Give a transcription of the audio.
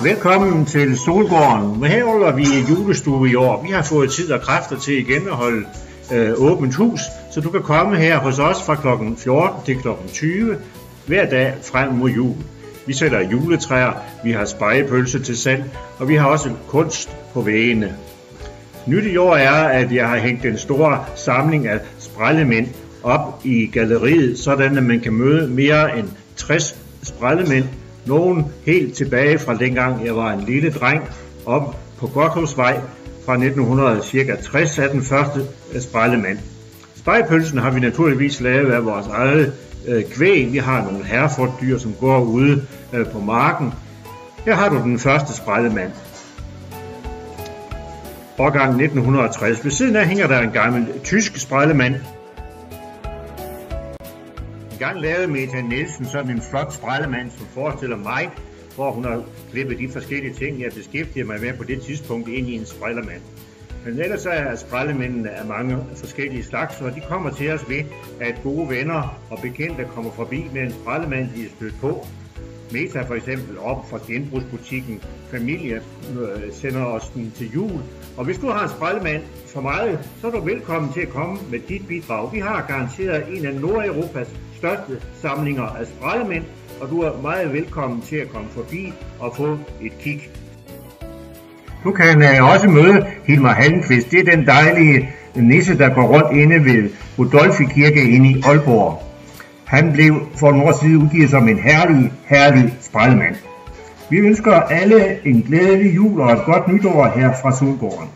Velkommen til Solgården. Her holder vi julestue i år. Vi har fået tid og kræfter til igen at holde åbent hus, så du kan komme her hos os fra kl. 14 til kl. 20 hver dag frem mod jul. Vi sætter juletræer, vi har spegepølse til salg, og vi har også kunst på væggene. Nyt i år er, at jeg har hængt den store samling af sprællemænd op i galleriet, sådan at man kan møde mere end 60 sprællemænd. Nogle helt tilbage fra dengang jeg var en lille dreng, op på Godthåbsvej fra 1960 er den første sprællement. Spegepølsen har vi naturligvis lavet af vores eget kvæg. Vi har nogle hereforddyr, som går ude på marken. Her har du den første sprællement. Årgang 1960. Ved siden af hænger der en gammel tysk sprællement. En gang lavede Meta Nielsen sådan en flot sprællement, som forestiller mig, hvor hun har klippet de forskellige ting, jeg beskæftiger mig med på det tidspunkt ind i en sprællement. Men ellers er sprællemændene af mange forskellige slags, og de kommer til os ved, at gode venner og bekendte kommer forbi med en sprællement, de er stødt på. Meta for eksempel op fra genbrugsbutikken. Familie sender os den til jul. Og hvis du har en sprællement for meget, så er du velkommen til at komme med dit bidrag. Vi har garanteret en af Nordeuropas største samlinger af sprællemænd, og du er meget velkommen til at komme forbi og få et kig. Du kan også møde Hilmar Halmqvist. Det er den dejlige nisse, der går rundt inde ved Rudolfi Kirke inde i Aalborg. Han blev for nogle år siden udgivet som en herlig sprællement. Vi ønsker alle en glædelig jul og et godt nytår her fra Solgården.